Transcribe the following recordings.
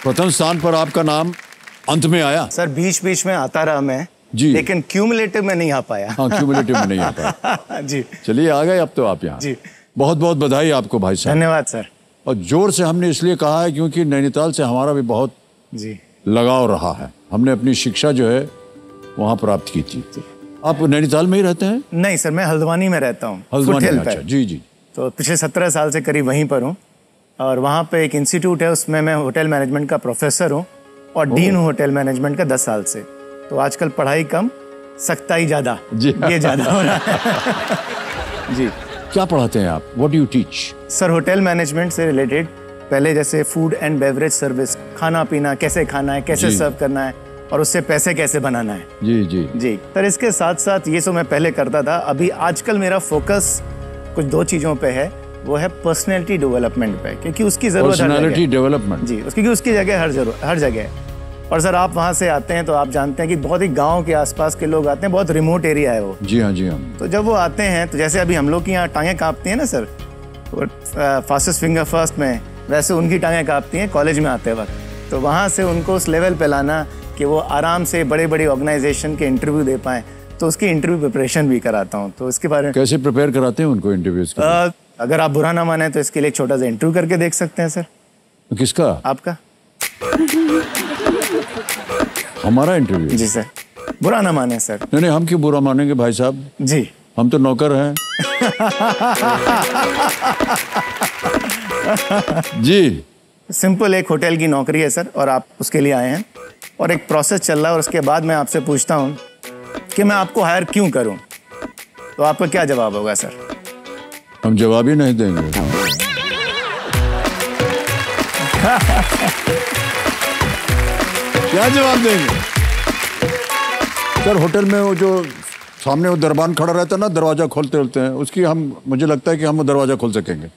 प्रथम स्थान पर आपका नाम अंत में आया। सर बीच बीच में आता रहा मैं जी, लेकिन क्यूमुलेटिव में नहीं आ पाया। हाँ, क्यूमुलेटिव में नहीं आ पाया। जी चलिए आ गए अब तो आप यहाँ। जी, बहुत बहुत बधाई आपको भाई साहब। धन्यवाद सर। और जोर से हमने इसलिए कहा है क्योंकि नैनीताल से हमारा भी बहुत जी लगाव रहा है। हमने अपनी शिक्षा जो है वहाँ प्राप्त की थी। आप नैनीताल में ही रहते हैं? नहीं सर, मैं हल्द्वानी में रहता हूँ। हल्द्वानी में? अच्छा, जी जी। तो पिछले 17 साल से करीब वहीं पर हूँ और वहाँ पे एक इंस्टीट्यूट है, उसमें मैं होटल मैनेजमेंट का प्रोफेसर हूँ और डीन हूँ होटल मैनेजमेंट का 10 साल से। तो आजकल पढ़ाई कम, सख्ताई ज़्यादा, ये ज़्यादा हो रहा है। जी। क्या पढ़ाते हैं आप? What do you teach? Sir hotel management से रिलेटेड, पहले जैसे फूड एंड बेवरेज सर्विस, खाना पीना कैसे खाना है, कैसे सर्व करना है और उससे पैसे कैसे बनाना है। जी जी जी। सर इसके साथ साथ ये सब मैं पहले करता था। अभी आजकल मेरा फोकस कुछ 2 चीज़ों पे है, वो है पर्सनैलिटी डेवलपमेंट पे, क्योंकि उसकी ज़रूरत है। पर्सनैलिटी डेवलपमेंट जी, क्योंकि उसकी जगह हर जगह है। और सर आप वहाँ से आते हैं तो आप जानते हैं कि बहुत ही गांव के आसपास के लोग आते हैं, बहुत रिमोट एरिया है वो। जी हाँ जी हाँ। तो जब वो आते हैं तो जैसे अभी हम लोग की यहाँ टांगें कांपती हैं ना सर, फास्टेस्ट फिंगर फर्स्ट में, वैसे उनकी टांगें कांपती हैं कॉलेज में आते वक्त। तो वहाँ से उनको उस लेवल पे लाना कि वो आराम से बड़े बड़े ऑर्गेनाइजेशन के इंटरव्यू दे पाएँ, तो उसकी इंटरव्यू प्रिपरेशन भी कराता हूँ। तो इसके बारे में कैसे प्रिपेयर कराते हैं उनको इंटरव्यूज के लिए? अगर आप बुरा ना माने तो इसके लिए एक छोटा सा इंटरव्यू करके देख सकते हैं सर। किसका? आपका। हमारा इंटरव्यू? जी सर, बुरा ना माने सर। नहीं नहीं, हम क्यों बुरा मानेंगे भाई साहब? जी, हम तो नौकर हैं। जी। सिंपल एक होटल की नौकरी है सर और आप उसके लिए आए हैं और एक प्रोसेस चल रहा है और उसके बाद मैं आपसे पूछता हूँ कि मैं आपको हायर क्यों करूँ, तो आपका क्या जवाब होगा सर? हम जवाब ही नहीं देंगे। क्या जवाब देंगे सर? होटल में वो जो सामने वो दरबान खड़ा रहता है ना, दरवाजा खोलते होते हैं, उसकी मुझे लगता है कि हम वो दरवाजा खोल सकेंगे।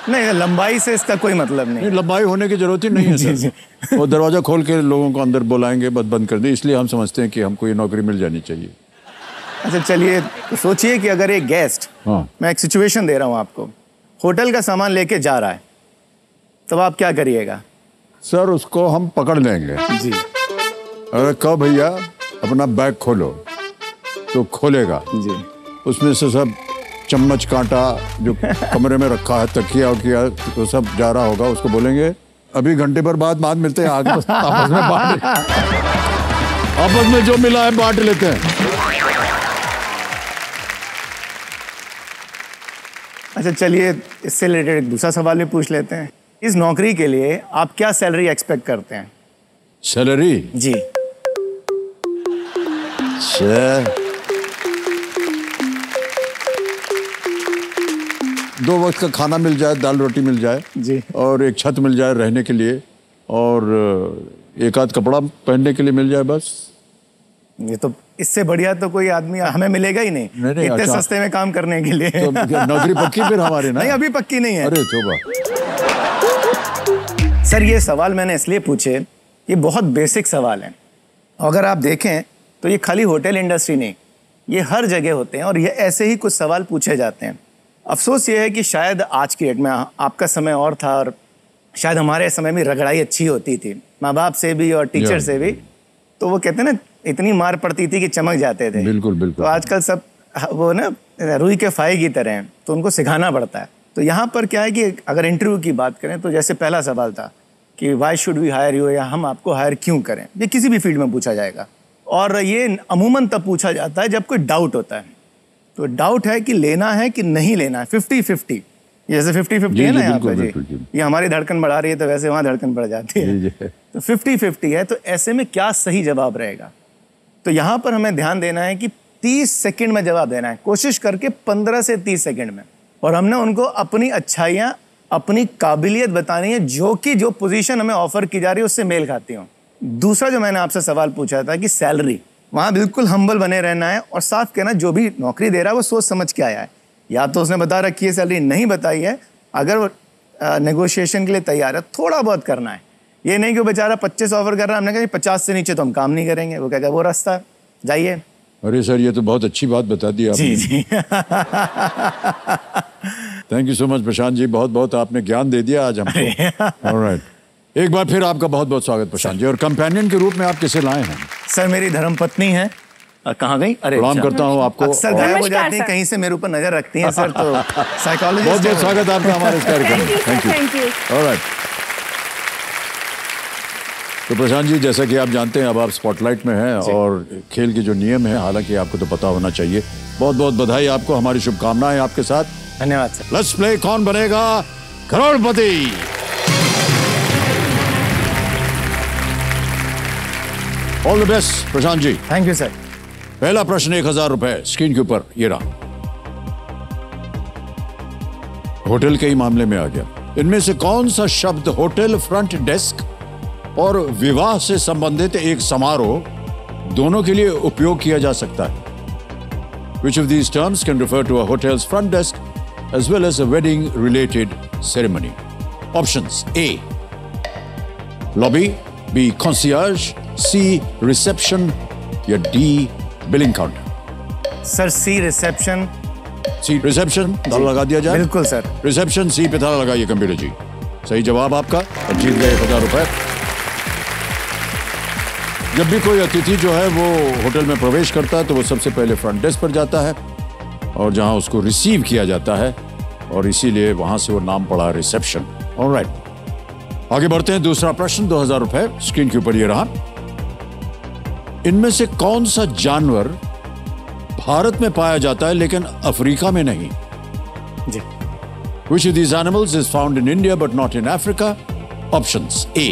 नहीं, लंबाई से इसका कोई मतलब नहीं। लंबाई होने की जरूरत ही नहीं है सर। वो दरवाजा खोल के लोगों को अंदर बुलाएंगे, बस बंद कर दें। इसलिए हम समझते हैं कि हमको ये नौकरी मिल जानी चाहिए। अच्छा चलिए, तो सोचिए कि अगर एक गेस्ट, मैं एक सिचुएशन दे रहा हूँ आपको, होटल का सामान लेके जा रहा है, तब आप क्या करिएगा? सर उसको हम पकड़ लेंगे जी। अरे कहो भैया अपना बैग खोलो, तो खोलेगा जी। उसमें से सब चम्मच कांटा जो कमरे में रखा है, तकिया उकिया, तो सब जा रहा होगा। उसको बोलेंगे अभी घंटे भर बाद मिलते हैं, आगे आपस में बांट, आपस में जो मिला है बांट लेते हैं। अच्छा चलिए, इससे रिलेटेड एक दूसरा सवाल भी पूछ लेते हैं। इस नौकरी के लिए आप क्या सैलरी एक्सपेक्ट करते हैं? सैलरी? जी। सर 2 वक्त का खाना मिल जाए, दाल रोटी मिल जाए जी, और एक छत मिल जाए रहने के लिए, और एक आध कपड़ा पहनने के लिए मिल जाए, बस। ये तो इससे बढ़िया तो कोई आदमी हमें मिलेगा ही नहीं, नहीं, इतने अच्छा। सस्ते में काम करने के लिए। तो नौकरी पक्की फिर हमारी ना? नहीं, अभी पक्की नहीं है। अरे तौबा। सर ये सवाल मैंने इसलिए पूछे, ये बहुत बेसिक सवाल है। अगर आप देखें तो ये खाली होटल इंडस्ट्री नहीं, ये हर जगह होते हैं और ये ऐसे ही कुछ सवाल पूछे जाते हैं। अफसोस ये है कि शायद आज की डेट में, आपका समय और था और शायद हमारे समय में रगड़ाई अच्छी होती थी, माँ बाप से भी और टीचर से भी। तो वो कहते हैं ना, इतनी मार पड़ती थी कि चमक जाते थे। बिल्कुल बिल्कुल। तो आजकल सब वो ना रुई के फाई की तरह हैं, तो उनको सिखाना पड़ता है। तो यहाँ पर क्या है कि अगर इंटरव्यू की बात करें तो जैसे पहला सवाल था कि why should we hire you, या हम आपको हायर क्यों करें, ये किसी भी फील्ड में पूछा जाएगा। और ये अमूमन तब पूछा जाता है जब कोई डाउट होता है। तो डाउट है कि लेना है कि नहीं लेना है, 50-50, जैसे 50-50 है ना यहाँ पे जी। ये हमारी धड़कन बढ़ा रही है तो वैसे वहाँ धड़कन बढ़ जाती है। तो 50-50 है, तो ऐसे में क्या सही जवाब रहेगा? तो यहाँ पर हमें ध्यान देना है कि 30 सेकंड में जवाब देना है, कोशिश करके 15 से 30 सेकंड में। और हमने उनको अपनी अच्छाइयाँ, अपनी काबिलियत बतानी है, जो पोजीशन हमें ऑफर की जा रही है उससे मेल खाती हो। दूसरा जो मैंने आपसे सवाल पूछा था कि सैलरी, वहाँ बिल्कुल हम्बल बने रहना है और साफ कहना जो भी नौकरी दे रहा है वो सोच समझ के आया है। या तो उसने बता रखी है सैलरी, नहीं बताई है, अगर वो नेगोशिएशन के लिए तैयार है, थोड़ा बहुत करना है। ये नहीं कि वो बेचारा 25 ऑफर कर रहा है, हमने कहा 50 से नीचे तो हम काम नहीं करेंगे, वो कहेगा वो रास्ता जाइए। अरे सर ये तो बहुत अच्छी बात बता दी आपने। जी जी। Thank you so much Prashant ji, बहुत बहुत आपने ज्ञान दे दिया आज हमको। ऑलराइट, एक बार फिर आपका बहुत बहुत स्वागत प्रशांत जी। और कंपेनियन के रूप में आप किसे लाए हैं? सर मेरी धर्मपत्नी है। कहाँ गई? अरे प्रणाम करता हूँ आपको। अक्सर गायब हो जाती हैं, कहीं से मेरे ऊपर नजर रखती हैं सर, तो साइकोलॉजिस्ट। बहुत बहुत स्वागत आपका हमारे इस कार्यक्रम में। Thank you. ऑलराइट। तो प्रशांत जी, जैसा कि आप जानते हैं अब आप स्पॉटलाइट में हैं और खेल के जो नियम है हालांकि आपको तो पता होना चाहिए। बहुत बहुत बधाई आपको, हमारी शुभकामनाएं आपके साथ। धन्यवाद sir. Let's play Kaun Banega Crorepati. All the best Prashant ji. Thank you sir. पहला प्रश्न 1000 रुपए स्क्रीन के ऊपर ये रहा। होटल के ही मामले में आ गया। इनमें से कौन सा शब्द होटल फ्रंट डेस्क और विवाह से संबंधित एक समारोह दोनों के लिए उपयोग किया जा सकता है? Which of these terms can refer to a hotel's front desk as well as a wedding related ceremony? Options: A, lobby, B, concierge, C, reception, या D, billing counter? सर सी, रिसेप्शन। C, reception, ताला लगा दिया जाए। बिल्कुल sir. Reception C पे ताला लगाइए computer जी। सही जवाब आपका और जीत गए 1000 रुपए। जब भी कोई अतिथि जो है वो होटल में प्रवेश करता है तो वो सबसे पहले फ्रंट डेस्क पर जाता है और जहां उसको रिसीव किया जाता है और इसीलिए वहां से वो नाम पड़ा रिसेप्शन। ऑलराइट, आगे बढ़ते हैं। दूसरा प्रश्न 2000 रुपए स्क्रीन के ऊपर ये रहा। इनमें से कौन सा जानवर भारत में पाया जाता है लेकिन अफ्रीका में नहीं? जी। Which of these animals is found in India but not in Africa? Options: A,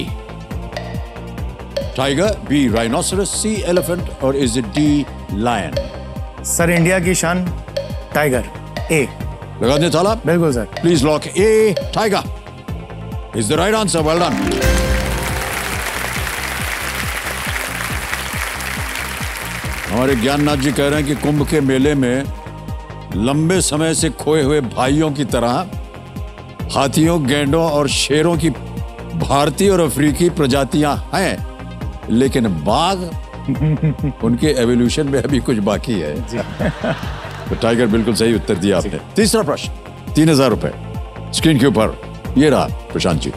tiger, B, rhinoceros, C, elephant, or is it D, lion? Sir India की शान टाइगर। ए। लगा दें ताला? बिल्कुल sir. Please lock A, tiger is the right answer. Well done. हमारे ज्ञाननाथ जी कह रहे हैं कि कुंभ के मेले में लंबे समय से खोए हुए भाइयों की तरह हाथियों, गैंडों और शेरों की भारतीय और अफ्रीकी प्रजातियां हैं, लेकिन बाघ उनके एवोल्यूशन में अभी कुछ बाकी है। तो टाइगर बिल्कुल सही उत्तर दिया आपने। तीसरा प्रश्न 3000 रुपए स्क्रीन के ऊपर ये रहा प्रशांत जी।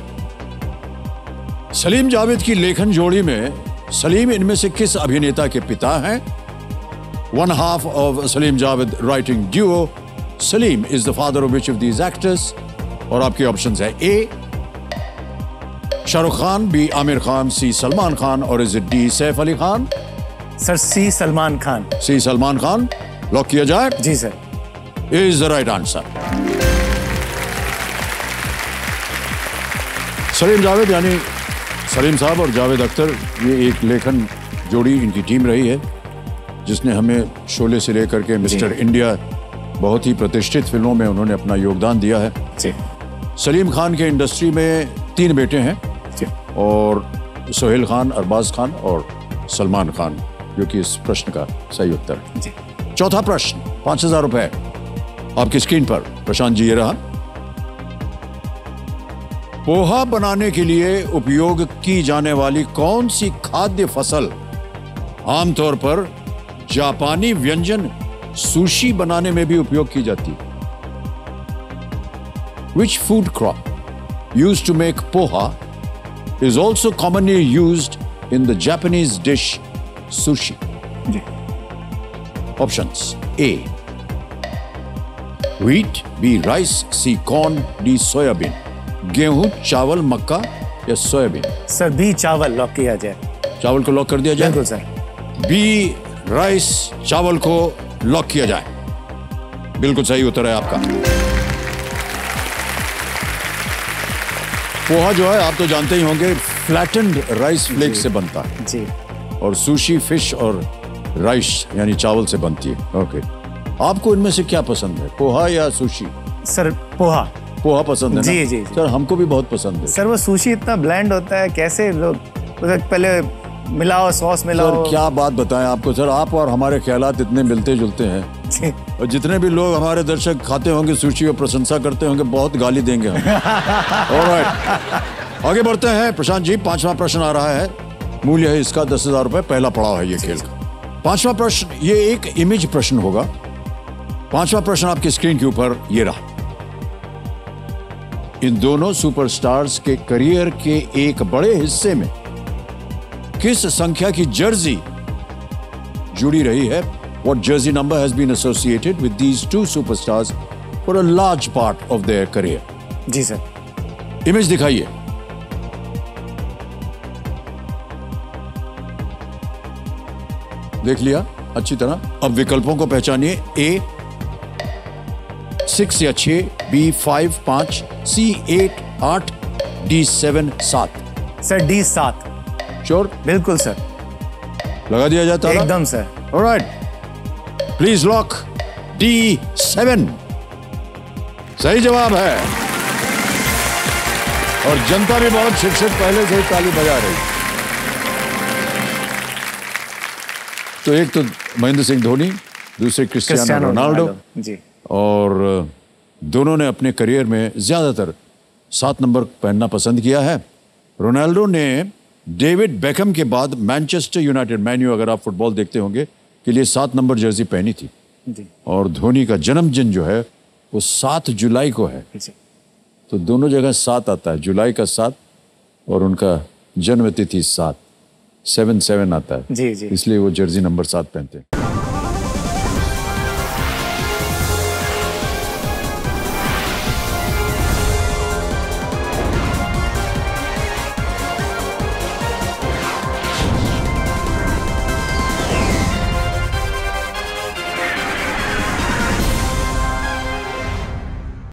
सलीम जावेद की लेखन जोड़ी में सलीम इनमें से किस अभिनेता के पिता हैं? One half of Salim Javed writing duo, Salim is the father of which of these actors? और आपके ऑप्शंस है A, Shahrukh Khan, B, Aamir Khan, C, Salman Khan, और is it D, Saif Ali Khan? Sir C, Salman Khan. C, Salman Khan lock किया जाए? जी sir. Is the right answer. Salim Javed यानी सलीम साहब और जावेद अख्तर, ये एक लेखन जोड़ी इनकी टीम रही है जिसने हमें शोले से लेकर के मिस्टर इंडिया बहुत ही प्रतिष्ठित फिल्मों में उन्होंने अपना योगदान दिया है। जी। सलीम खान के इंडस्ट्री में 3 बेटे हैं जी। और सोहेल खान, अरबाज खान और सलमान खान, जो कि इस प्रश्न का सही उत्तर है। जी। चौथा प्रश्न 5000 रुपए आपकी स्क्रीन पर प्रशांत जी ये रहा। पोहा बनाने के लिए उपयोग की जाने वाली कौन सी खाद्य फसल आमतौर पर जापानी व्यंजन सुशी बनाने में भी उपयोग की जाती है? Which food crop used to make poha is also commonly used in the Japanese dish sushi? Ji. Options: A, wheat, B, rice, C, corn, D, soybean. गेहूं, चावल, मक्का या सोयाबीन? सर बी, चावल लॉक किया जाए। चावल को लॉक कर दिया जाए? बिल्कुल सर। बी, राइस, चावल को लॉक किया जाए। बिल्कुल सही उत्तर है आपका। पोहा जो है आप तो जानते ही होंगे फ्लैटेंड राइस फ्लेक से बनता है जी। और सुशी फिश और राइस यानी चावल से बनती है। ओके, आपको इनमें से क्या पसंद है, पोहा या सुशी? सर पोहा। पोहा पसंद है ना? जी, जी, जी। सर हमको भी बहुत पसंद है। सर वो सुशी इतना ब्लेंड होता है, कैसे लोग पहले मिलाओ, सॉस मिलाओ। सर क्या बात बताएं आपको सर, आप और हमारे ख्यालात इतने मिलते जुलते हैं जी। और जितने भी लोग हमारे दर्शक खाते होंगे सुशी और प्रशंसा करते होंगे, बहुत गाली देंगे हम। ऑलराइट, आगे बढ़ते हैं प्रशांत जी। 5वां प्रश्न आ रहा है, मूल्य है इसका 10,000 रुपए। पहला पड़ाव है ये खेल का। 5वां प्रश्न ये एक इमेज प्रश्न होगा। 5वां प्रश्न आपकी स्क्रीन के ऊपर ये रहा। इन दोनों सुपरस्टार्स के करियर के एक बड़े हिस्से में किस संख्या की जर्सी जुड़ी रही है? What jersey number has been associated with these two superstars for a large part of their career? जी सर। इमेज दिखाइए। देख लिया अच्छी तरह। अब विकल्पों को पहचानिए। A 6 या 6, B 5 5, C 8 8, D 7 7। Sir D 7। Sure? बिल्कुल सर। लगा दिया जाता है एकदम sir. Alright, please lock D 7 सही जवाब है। और जनता भी बहुत शिक्षक पहले से ही ताली बजा रही। तो एक तो महेंद्र सिंह धोनी, दूसरे क्रिस्टियानो रोनाल्डो जी। और दोनों ने अपने करियर में ज्यादातर 7 नंबर पहनना पसंद किया है। रोनाल्डो ने डेविड बेकहम के बाद मैनचेस्टर यूनाइटेड, मैन्यू अगर आप फुटबॉल देखते होंगे, के लिए 7 नंबर जर्सी पहनी थी जी। और धोनी का जन्मदिन जो है वो 7 जुलाई को है जी। तो दोनों जगह 7 आता है, जुलाई का 7 और उनका जन्म तिथि 7 7 आता है जी जी। इसलिए वो जर्सी नंबर 7 पहनते हैं।